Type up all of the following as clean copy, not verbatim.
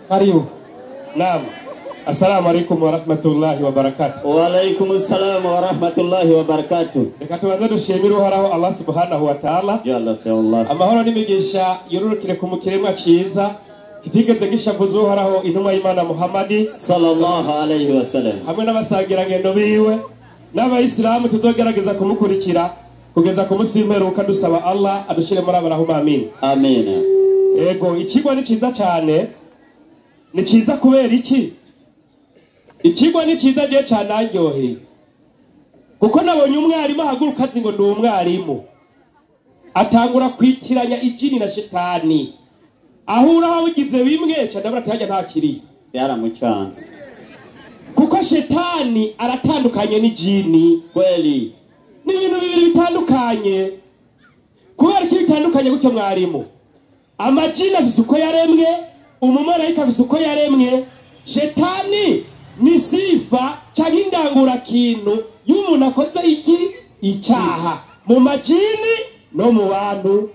Karibu. Naam. Assalamu alaikum wa rahmatullahi wa barakatuh. Wa alaikum assalam wa rahmatullahi wa barakatuh. Reka tubanze dushimire uhoraho Allah subhanahu wa ta'ala. Yalla fi Allah. Amahoro n'imigisha yororokere ku mukiremwa ciza kitigeze gishavuza uhoraho intumwa y'Imana Muhammad sallallahu alayhi wa sallam. Hamwe n'abasagira ngendo biwe n'abayisilamu tuzogerageza kumukurikira kugeza ku munsi w'imperuka dusaba Allah adushire muri abarahuma amin. Amen. Ego ikigwa ni ciza cyane. Ni ciza kubera iki? Ikigwa ni ciza je cyane aryoheye. Kuko nabonye umwarimu ahaguruka azi ngo ndi umwarimu. Atangura kwitiranya ijini na shetani. Ahura wabigize bimwe cyane baratajya ntakiri. Yaramucanze. Kuko shetani aratandukanye n'ijini. Kweli. Ni ibintu bibiri bitandukanye. Kubera iki bitandukanye gutyo mwarimu? Amajini afise uko yaremwe, umumarayika afise uko yaremwe. Shetani ni sifa cyangwa indangura kintu y'umuntu akoze iki icyaha mu majini no mu bantu.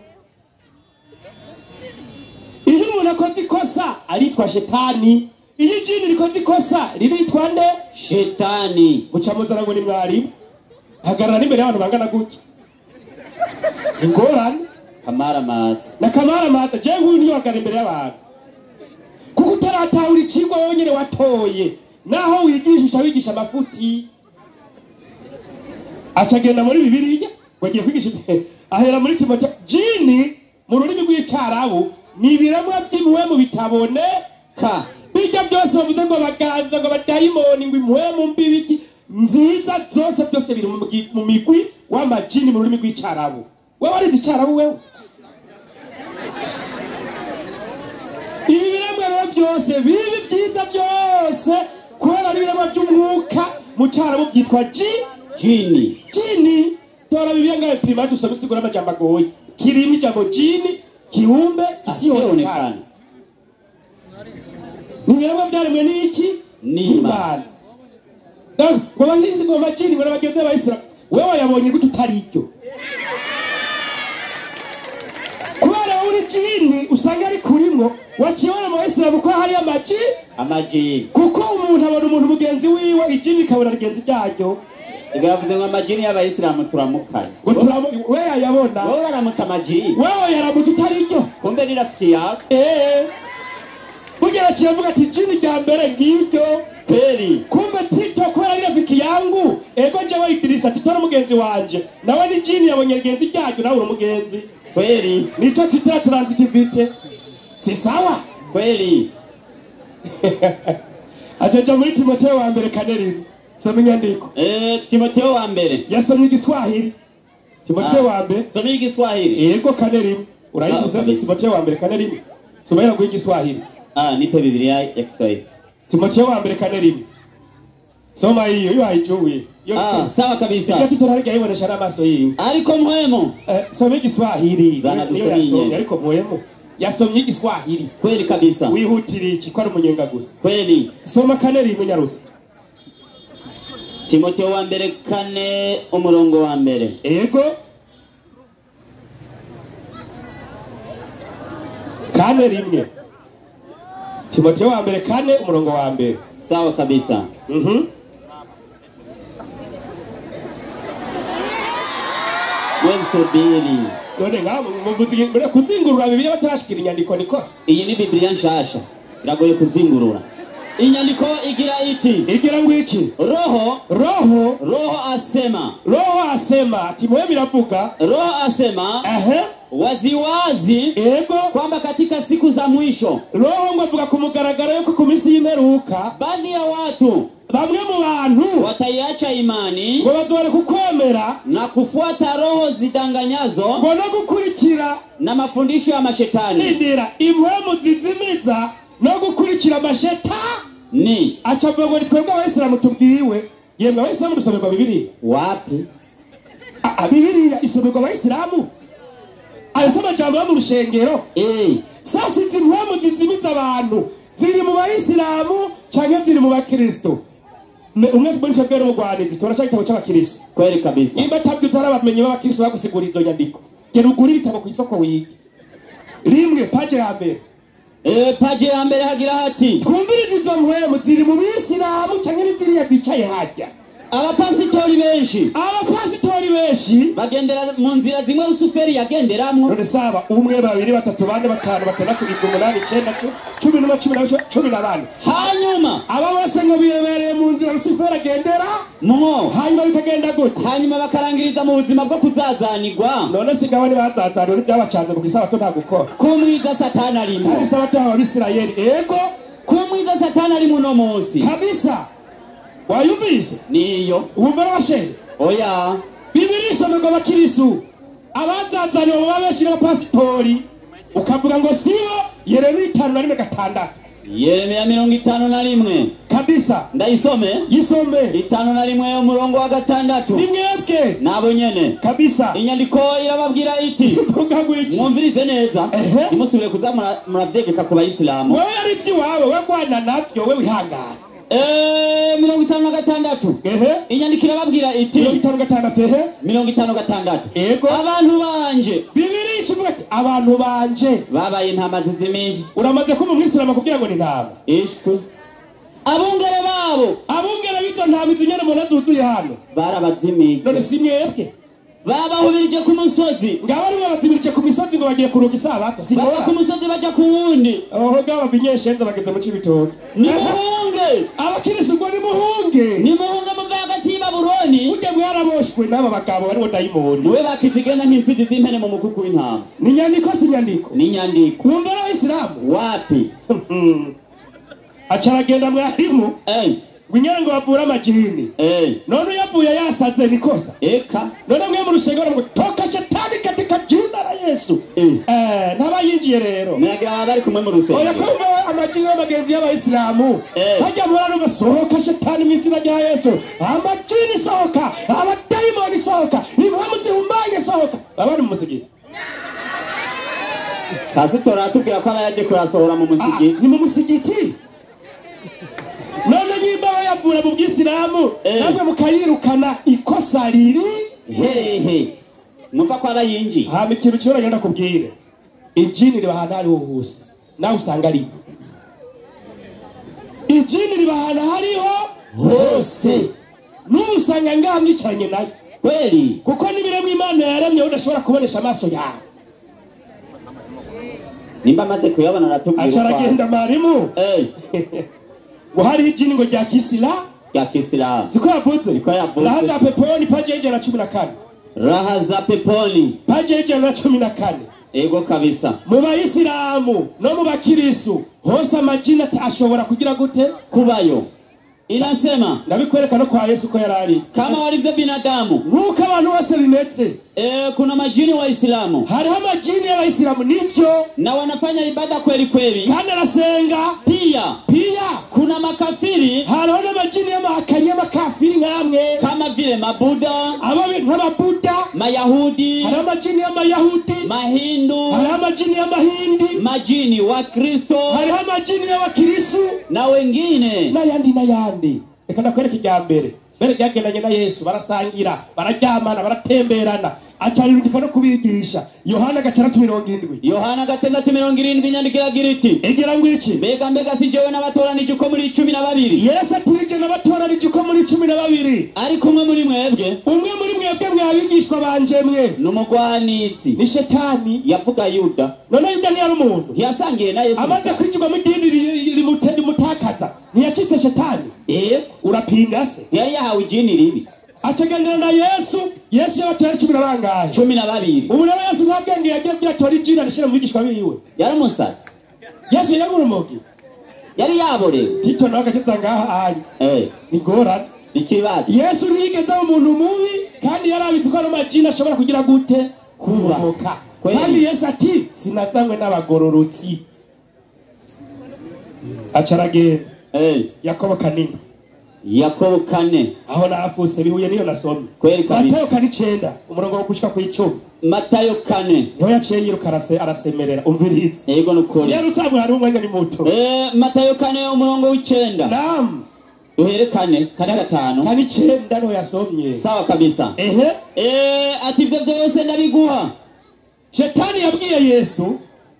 Iyo umuntu akoze ikosa aritwa shetani, iyo jini rikoze ikosa riritwa nde? Shetani. Mucamuzana ngo ni mwarimu hagarara imbere y'abantu bangana gutya ingorane Kamaramaza. na kamaramaza je nk'uyu niyo hagarara imbere y'abantu kuko utaratahura ikigwa wonyene watoye naho wigisha wigisha amafuti acagenda muri Bibiliya wagiye kwigisha ahera muri Timote. Jini mu rurimi rw'Icyarabu ni ibiramwa by'impuhwe mu bitaboneka bijya byose bavuze ngo baganza ngo badayimoni ngo impuhwe mu mbibiki nziza zose byose biri mu migwi w'amajini mu rurimi rw'Icyarabu. Wewe warize Icyarabu wewe? Ibi biramwa byose bibi byiza byose kubera biramwa by'umwuka mu Cyarabu byitwa Jini. Jini tora Bibiliya ngaye prima dusome sigura amajambo agoye. Kirimo ijambo jini kiumbe kisionekana. Ni biramwa byaremwe n'iki? N'Imana. Ngo bahizi ngo majini ngo bageze abayisiramu wewe yabonye gute utari icyo? Kubera uri jini usanga ari kurimo wakibona mu Islam ko hari amajini kuko umuntu abona umuntu mugenzi wiwe ijini kabona rigenzi ryaryo. Igavuze ngo amajini y'abayisilamu turamukanye. Ngo wewe yabona wewe aramutse amajini wewe yaramutse utari icyo kumbe ni rafiki yako. Ugera kiyavuga ati jini rya mbere ngiryo kweli kumbe tito kubera ari rafiki yangu ego jewe Idrisa titora mugenzi wanje nawe ni jini yabonye rigenzi ryaryo nawe uri mugenzi kweli. Nicho twitira transitivity si sawa kweli. Ajaja muri Timotheo wa mbere kaneri soma inyandiko. Timotheo wa mbere yasomye Igiswahili. Timotheo wa mbere soma Igiswahili. Yego kaneri urayivuze Timotheo wa mbere kaneri soma ira Igiswahili. Nipe Biblia ya Kiswahili. Timotheo wa mbere kaneri soma hiyo haijui. Sawa kabisa. Iyo tutorarega yibonesha n'amaso yiwe. Ariko muhemo. Soma Igiswahili. Zana dusomye. Ariko muhemo. Yasomye Igiswahili. Kweli kabisa. Wihutira iki ko ari umunyenga gusa. Kweli. Soma kaneri munyarutse. Timotheo wa mbere 4 umurongo wa mbere. Ego. Kaneri imwe. Timotheo wa mbere 4 umurongo wa mbere. Sawa kabisa. Wemsubiri. None ngamo mvuze kuzingurura Bibiliya batarashikira inyandiko nikosa. Iyi ni Biblia nshasha. Biragoye kuzingurura. Inyandiko igira iti. Igira ngo iki? Roho asema. Timotheo biravuga. Roho asema. Waziwazi ego kwamba katika siku za mwisho Roho ngo avuga ku mugaragaro yuko ku minsi y'imperuka baadhi ya watu bamwe mu bantu wataiacha imani ngo bazore kukwemera na kufuata roho zidanganyazo ngo no gukurikira na mafundisho ya mashetani. Nindira impwemu zizimiza no gukurikira mashetani. Acavuga ngo twebwe abayisilamu tubwiwe yemwe abayisilamu dusomerwa Bibiliya wapi? Bibiliya isomerwa abayisilamu ayasoma jambo yo mu rushengero. Sasa izi mpwemu zizimiza abantu ziri mu bayisilamu canke ziri mu bakristo? Umwe muri twebwe no mu Rwanda zitora cyangwa igitabo cy'abakristo. Kweli kabisa. Imba tabyo zarabamenye b'abakristo bagusigura izo nyandiko. Gera ugura ibitabo ku isoko wige. Rimwe page ya mbere paje ya mbere hagira hati twumvirize izo mpwemu ziri mu bisilamu canke n'iziriya zicaye harya. abapasitori benshi bagendera mu nzira zimwe Rusuferi yagenderamwo. none saba 1 2 3 4 5 6 7 8 9 10 hanyuma aba bose ngo biyebereye mu nzira Rusuferi agendera hanyuma bikagenda gute? hanyuma bakarangiriza mu buzima bwo kuzazanirwa. none sigaho ni bazazanirwa n'ibyabacanze mu gisabato nta gukora kumwiza Satani arimo mu gisabato y'Abisirayeli. Ego kumwiza Satani arimo no munsi kabisa. wayumvise niyo wumva abashehe oya Bibiri isomerwa abakirisu abazazaniwe mu babeshi n'abapasitori ukavuga ngo sibo. Yeremiya 5:6 Yeremiya 51 kabisa. ndayisome yisome 51 umurongo wa 6. ni mwebwe nabo nyene kabisa. inyandiko irababwira iti mwumvirize neza nimusubire kuza muravyegeka ku bayisilamu. wowe ari iwawe wegwana navyo we wihangana. 56 inyandiko irababwira iti 56 ego abantu banje Bibiri ikivuga ati abantu banje babaye intama zizimiye. uramaze kuba umwisilamu kugira ngo ni ntama ishwe abungere babo abungere bizo ntama izinyene mu nazuzuye hano barabazimiye. none si mwebwe babahubirije ku musozi ngaba ari babazibirije ku misozi ngo bagiye kuruka isabato. baba ku musozi baja ku wundi aho ngaba binyeshenza bageze mu cibitoke. nimuhunge abakirisi ngo nimuhunge muve hagati y'Ibabuloni. ujye mwaraboshwe n'aba bagabo bariho dayimoni. we bakizigenda nk'imfizi z'impene mu mukuku w'intama. ni inyandiko si inyandiko ni inyandiko. wumva n'Abayisilamu wapi acaragenda mwarimu winyere ngo bavura amajini. none uyavuye yasaze nikosa eka none mwe mu rushengero ngo toka shetani katika jina la Yesu. ntabayinjiye rero muragira bari kumwe mu rusengero. oya kumva amajini y'abagenzi y'Abayisilamu hajya murano basohoka shetani mu izina rya Yesu. amajini sohoka, abadayimoni sohoka, impwemu zihumanye sohoka. abari mu musigiti pasitori atubwira ko abayaje kurasohora mu musigiti. ni mu musigiti. none nyimba bayavura mu bw'Isilamu namwe mukayirukana ikosa riri hehe nuko ko abayinji. hama ikintu kiba ngenda kubwire ijini riba ahantu hariho hose nawe usanga ari ijini riba ahantu hariho hose n'ubu usanga ngaha mwicaranye nayo kweli kuko n'ibiremwa Imana yaremye udashobora kubonesha amaso yawe. nimba amaze kuyabona aratubwira acaragenda mwarimu ngo hari ijini ngo rya Kisilamu ziko yavuze raha za peponi paje 114 raha za peponi paje 114 ego kabisa. mu Bayisilamu no mu bakirisu hose amajina ashobora kugira gute kubayo. inasema ndabikwereka no kwa Yesu ko yarari kama walivyo binadamu nuko abantu bose bimeze. kuna majini Waislamu hariho amajini y'Abayisilamu nivyo na wanafanya ibada kweli kweli kandi arasenga pia kuna makafiri. hariho n'amajini y'amahakanyi y'amakafiri nkamwe kama vile mabuda nk'ababuda mayahudi. hariho amajini y'amayahudi mahindu. hariho amajini y'amahindi majini wa Kristo. hariho amajini y'abakirisu na wengine n'ayandi. reka ndakwereka irya mbere ryagendanye na Yesu barasangira bararyamana baratemberana acarirugika no kubigisha. Yohana 6:70 Yohana 6:70 inyandiko iragira iti igira ngo iki mbega si jewe n'abatoranije uko muri 12. Yesu atirije n'abatoranije uko muri 12 ariko umwe muri mwebwe mwabigishwa banje mwe n'umugwanitsi ni Shetani. yavuga Yuda. none Yuda ni ari umuntu ntiyasangiye na Yesu amaze kwinjirwa mu dini rimutakaza ntiyacitse Shetani. urapinga se yari yahawe ijini ribi acaganira na Yesu yabatera 10 bangahe 12. ubu rero Yesu ntabwenge yagiye byatora ijini arishira mu bigishwa biwe. yari umusatsi Yesu yagurumogi yari yaborewe tito nawe agacitsa ngaha ayi ni gorana ikibazo. Yesu nigeze umuntu mubi kandi yarabitse ko amajini ashobora kugira gute kuboka. kandi Yesu ati sinazanywe n'abagororotsi. acaragenda Yakobo kanini Yakobo 4 aho nafuse bihuye niyo nasomye kweli kabisa. Matayo 9 umurongo wo gushika ku 10 Matayo 4 niho yaciye yiruka arasemerera umvirize yego nukuri yari usabwe hari umwanya ni muto. Matayo 4 umurongo w'9 naam duhere 4 5 kandi 9 no yasomye sawa kabisa. ati ivyo byose ndabiguha. Shetani yabwiye Yesu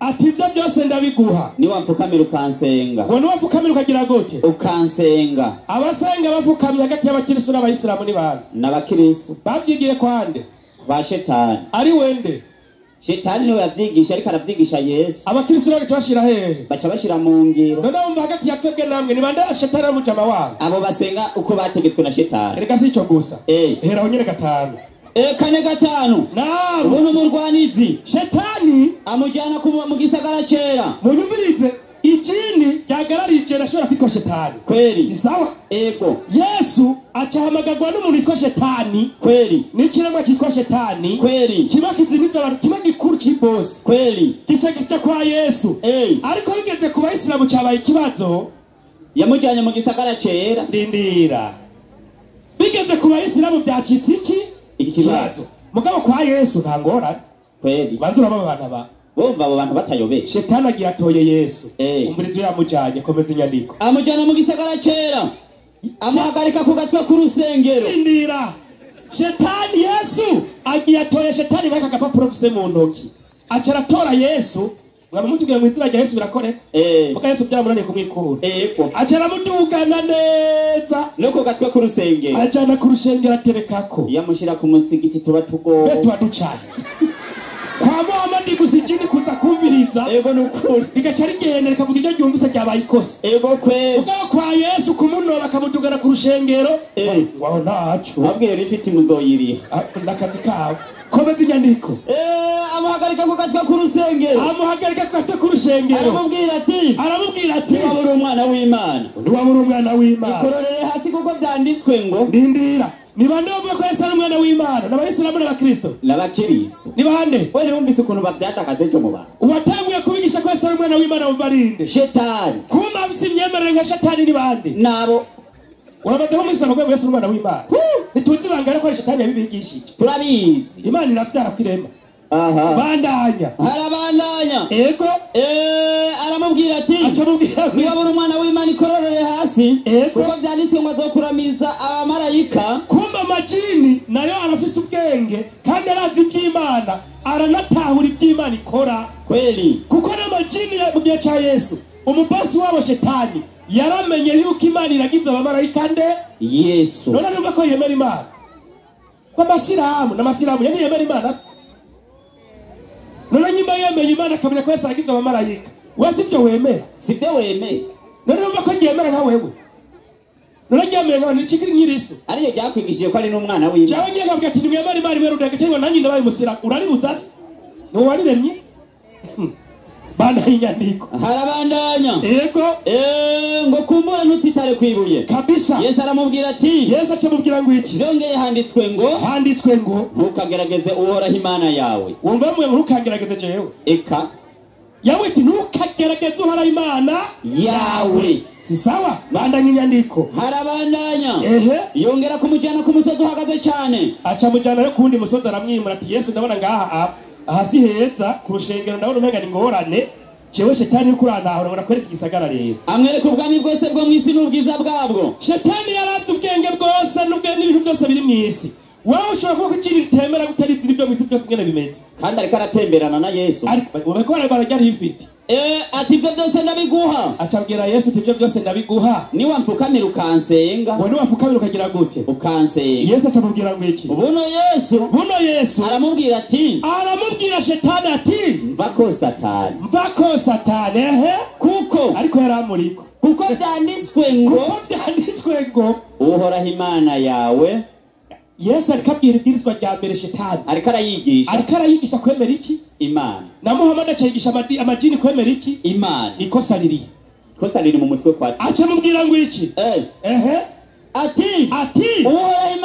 ati ibyo byose ndabiguha niwapfukamira ukansenga. ngo niwapfukamira ukagira gute Ukansenga. abasenga bapfukamye hagati y'abakristo n'abayisilamu ni bande N'abakristo babyigiye kwande ba shetani. ari wende Shetani niwe yavyigisha ariko aravyigisha Yesu. abakristo bagaca bashira hehe Baca bashira mu ngiro. none wumva hagati ya twebwe namwe ni bande shetani amujama wabo Abo basenga uko bategetswe na shetani. reka si ico gusa heraho nyene gatanu Kane gatanu. naam Ubuno murwanizi shetani amujana mu gisagara cera. munyumvirize ijini ryagararije rashobora kwitwa shetani Kweli. si sawa Ego. yesu acahamagarwa n'umuntu yitwa shetani Kweli. n'ikiremwa cyitwa shetani Kweli. kiba kizimiza abantu kiba gikuru cy'ibose Kweli. gica kwa yesu ariko bigeze ku bayisilamu cyabaye ikibazo Yamujanye mu gisagara cera. ndindira bigeze ku bayisilamu byacitse iki ikibazo mugabo kwa yesu nta ngorane Kweli. banzura babana ba Bumva abo bantu batayobeye. shetani agiye atoye yesu umurizo yamujanye komeza inyandiko Amujana mu gisagara cera. Amuhagarika ku gatwe k'urusengero. ndindira shetani yesu agiye atoye shetani baka gapapuro fise mu ntoki acara atora yesu mwamutubwiye mu izina rya yesu birakoreka muka yesu byamunaniye kumwikura acara mudugana neza no ku gatwe k'urusengero ajana ku rusengero aterekako yamushira ku musigiti tuba tugowe betu waducanye kwa Muhammad gusijini kuza kumviriza nukuri igaca rigenda rikavuga iryo ryumvise ryabaye ikosa kwe ubwo kwa yesu kumunora akamudugana ku rushengero waho ntacu abwiye rifite muzoyiriha nakazi kawe komeza inyandiko amuhagarika ku gatwe k'urusengero aramubwira ati wabura umwana w'Imana ikororere hasi kuko byanditswe ngo ndindira ni bande bavuga ko Yesu ari umwana w'Imana n'abayisilamu n'abakristo ni bande wewe wumvise ukuntu bavyatakaze cyo mu bantu uwatanguye kubigisha ko Yesu ari umwana w'Imana mubarinde shetani kuma bisi imyemerere nka shetani ni bande nabo uramaze ko mwisana ko Yesu umwana w'Imana nituzi bangara ko shetani yabibigishije turabizi Imana iravyara kwirema bandanya harabandanya ego aramubwira ati niwabura umwana w'Imana ikororere hasi kuko byanditswe ngo azokuramiza abamarayika kumba amajini nayo arafise ubwenge kandi arazi iby'Imana aranatahura iby'Imana ikora kweli kuko n'amajini mu gihe ca Yesu umupasi wabo shetani yaramenye yuko Imana iragize abamarayika nde Yesu none numva ko yemera Imana kwa masiramu n'amasiramu yemera Imana none nyimba yemeye Imana akamenya ko Yesu aragizwe abamarayika wese ibyo wemera sibyo wemeye none numva ko yemera nka wewe none yemeye ngo nikiri nyiriso ariyo byakwigishije ko ari n'umwana w'Imana cyawe ngiye kavuga ati nimwemera Imana imwe rudake cyangwa nanjye ndabaye musira urari buzasi no wariremye bana inyandiko harabandanya ego ngo kumbura ntutitare kwibuye kabisa Yesu aramubwira ati Yesu acamubwira ngo iki byongeye handitswe ngo ntukagerageze uhoraho Imana yawe wumva mwe ntukagerageze jewe eka yawe ati ntukagerageze uhoraho Imana yawe si sawa bandanya inyandiko harabandanya yongera kumujyana ku musozi uhagaze cyane acamujyana yo kundi musozi aramwimura ati Yesu ndabona ngaha ahasi heza ku rushengero ndabona umenga ni ngorane jewe shetani yuko urantahura ngo nakwereka igisagara rero amwereka ubwami bwose bwo mu isi n'ubwiza bwabwo shetani yarazi ubwenge bwose n'ibintu byose biri mu isi wowe ushobora kuba ko ikintu ritemera gutarizi ibyo mu isi byose ingene bimeze kandi ariko aratemberana na Yesu ubeko barabara rifite ati ibyo byose ndabiguha acabwira Yesu ati ibyo byose ndabiguha niwamfukamira ukansenga ngo niwamfukamira ukagira gute ukansenga Yesu acamubwira ngo iki buno Yesu aramubwira shetani ati mvako satani kuko ariko yaramuriko kuko byanditswe ngo uhoraho Imana yawe Yesu arikabwira ibwirizwa rya mbere shetani ariko arayigisha kwemera iki Imana na Muhammad acayigisha amajini kwemera iki Imana ikosa riri mu mutwe kwa acamubwira ngo iki ati uhoraho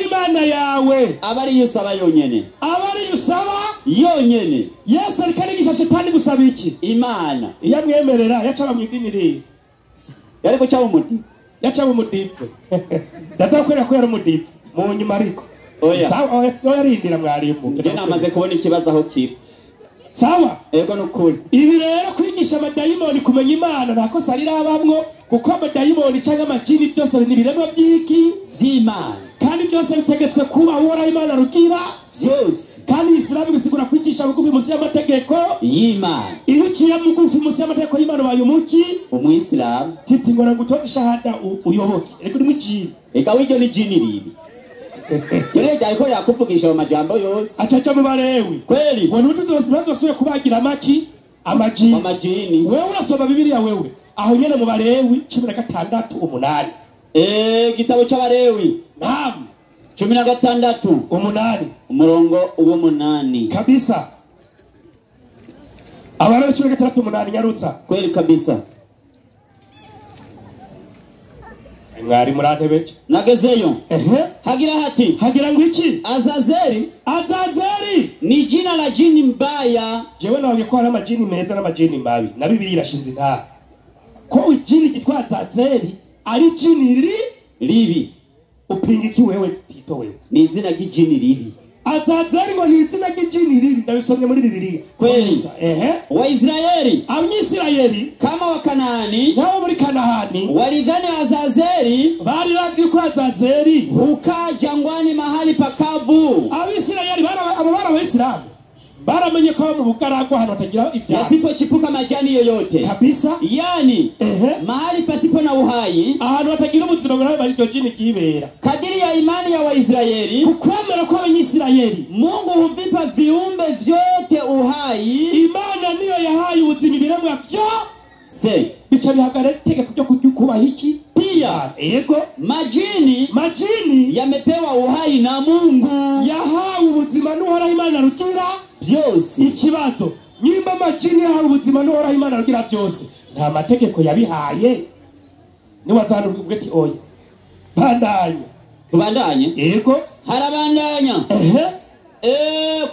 Imana yawe abari usaba yonyene Yesu ariko arigisha shetani gusaba iki Imana iyo amwemerera yacaba mu idini riri yari gucaba umuti yacaba umudipe ndatakwera ko yari umudipe mu nyuma ariko sawa yarindira mwarimu nge namaze kubona ikibazo aho kiri sawa ego nukuri ibi rero kwigisha amadayimoni kumenya Imana ntako sarirabamwo kuko amadayimoni cyangwa amajini byose ni biremwa by'Imana kandi byose bitegetswe kuba uhoraho Imana rugira kandi Islam bisigura kwicisha bugufi munsi y'amategeko y'Imana. iyo uciye bugufi munsi y'amategeko y'Imana baye umuki Umuyisilamu. titi ngora gutoza shahada uyoboke reko ni mwijini eka w'iryo ni jini ribi. Kerega ariko yakuvugisha mu majambo yose acaca mu Balewi kweli ngo ntuzosubire kubagira amaki amajini wewe urasoma Bibiliya wewe aho nyene mu Balewi 16:8 gitabo c'Abalewi naam 16:8 umurongo uwo 8 kabisa Abalewi 16:8 nyarutsa kweli kabisa. mwari murantebeje nagezeyo hagira hati hagira ngwiki Azazeli ni jina la jini mbaya. Jewe nawe ko hari amajini meza n'amajini mabi na Bibiliya irashinze nta ko ijini gitwa Azazeli ari jini ribi upinga iki wewe Tito wewe ni izina ry'ijini ribi. Azazeli ngo ni izina ry'ijini ribi ndabisomye muri Bibiliya kweli. Wa Israeli Abanyisirayeli kama wa Kanaani nabo muri Kanaani walidhani Azazeli bari bazi ko Azazeli hukaa jangwani mahali pakavu. Abisirayeli ababara wa Islam baramenye ko mu bukaragwa hano tagira ivyatsi yasipochipuka majani yoyote kabisa yani mahali pasipo na uhai ahantu hatagira ubuzima bwawe bari ryo jini kibera. Kadiri ya imani ya Waisraeli kukwemera kwa Abanyisirayeli Mungu huvipa viumbe vyote uhai. Imana niyo yahaye ubuzima ibiremwa byose bica bihagarara itegeko ryo kujukuba hiki pia yego majini yamepewa uhai na Mungu yahawe ubuzima n'uhoraho Imana rugira byose. Ikibazo nyimba majini yahawe ubuzima n'uhoraho Imana rugira byose nta mategeko yabihaye ni wazana ubweti oya bandanye yego harabandanya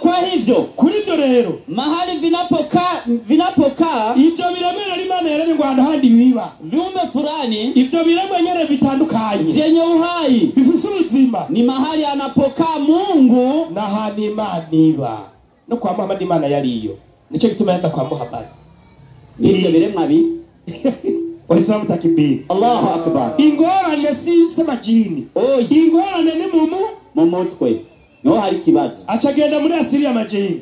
kwa hivyo kuri byo rero mahali vinapokaa ibyo biremera Imana yaremye ngo handi biba viumbe fulani ibyo biremwe nyene bitandukanye vyenye uhai bifise ubuzima ni mahali anapokaa Mungu na hani Imana iba no kwa Muhammad Imana yariyo nico gituma yaza kwa Muhammad ibyo biremwa bi Waislamu takibiri Allahu akbar. Ingorane si samajini ingorane ni mu mutwe no hari kibazo acagenda muri Asiriya majini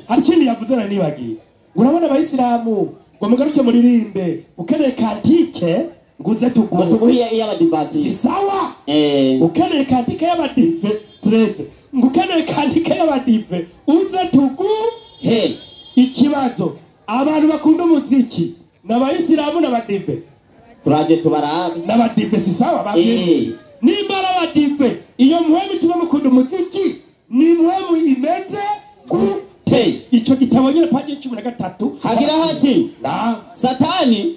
hari kindi yavuze na nibagiye urabona Abayisilamu ngo mugaruke muri rimbe ukeneye kantike nguze tuguhiya y'abadivati si sawa ukeneye kantike y'abadive tureze ngukeneye kantike y'abadive uze ikibazo abantu bakunda umuziki n'Abayisilamu n'abadive turaje tubarabe n'abadive si sawa babye nimbara abadive iyo muhemu tuba mukunda umuziki ni muhemu imeze gute ico gitabo nyene page 13 hagira hati na satani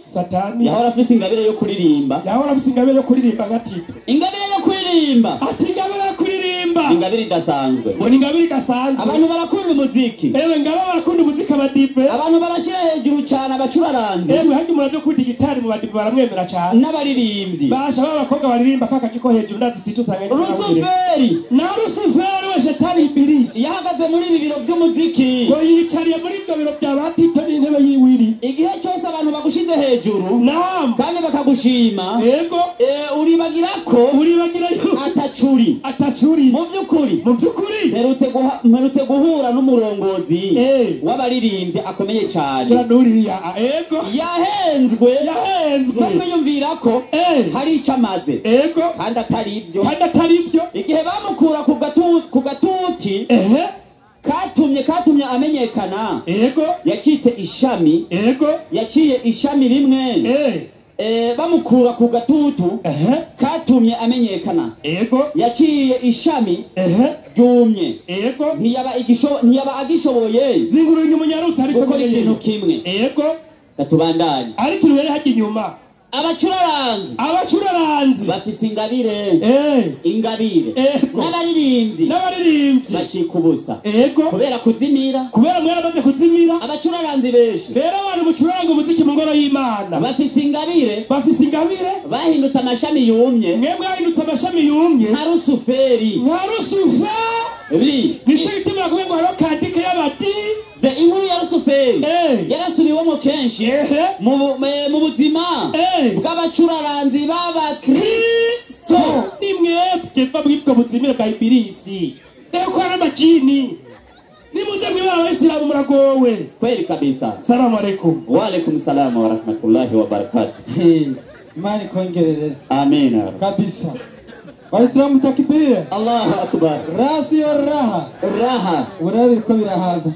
yahora afise ingabire yo kuririmba nka Tito ingabire yo kuririmba ati ingabire yo kuririmba ingabire idasanzwe ngo ingabire idasanzwe abantu barakunda umuziki ngabo barakunda umuziki abadive abantu barashira hejuru cyane abacuraranze handi muraje kuri gitari mu badive baramwemera cyane n'abaririmbyi basha babakobwa baririmba kakakiko hejuru ndazi Tito usanga Rusuferi we shetani ibilisi yahagaze muri ibi biro by'umuziki ngo yicariye muri ibyo biro bya Tito n'intebe yiwiri igihe cyose abantu bagushize hejuru naam kandi bakagushima yego uribagira atacuri mu byukuri mperutse guhura n'umurongozi w'abaririmbyi akomeye cyane yego yahenzwe no kwiyumvira ko hari icyo amaze kandi atari ibyo igihe bamukura ku gatuti katumye amenyekana yacitse ishami yaciye ishami rimwe bamukura ku gatutu katumye amenyekana yaciye ishami ryumye ntiyaba agishoboye zinguru inyuma nyarutse ariko gukora ikintu kimwe gatubandanye ariko rubere hajya inyuma abacuraranzi bafise ingabire n'abaririmbyi bacika ubusa kubera mwamaze kuzimira abacuraranzi benshi rero abantu mucuranga umuziki mu ngoro y'Imana bafise ingabire bahindutse amashami yumye nka Rusuferi nico gituma kuvuga ngo haro kandike y'abadi inkuru ya Rusuferi yarasubiwemo kenshi mu buzima bw'abacuraranzi b'Abakristo nimwebwe bw'ubwo buzima bwa ibilisi rero ko ari amajini nimuze mwe Abayisilamu muragowe kweli kabisa. Salamu alaykum. Wa alaykum salaam wa rahmatullahi wa barakatuh. Imani kongerereza. Amina Kabisa. Waislamu takbir. Allahu akbar. Rasi raha. Raha. Urabiko birahaza.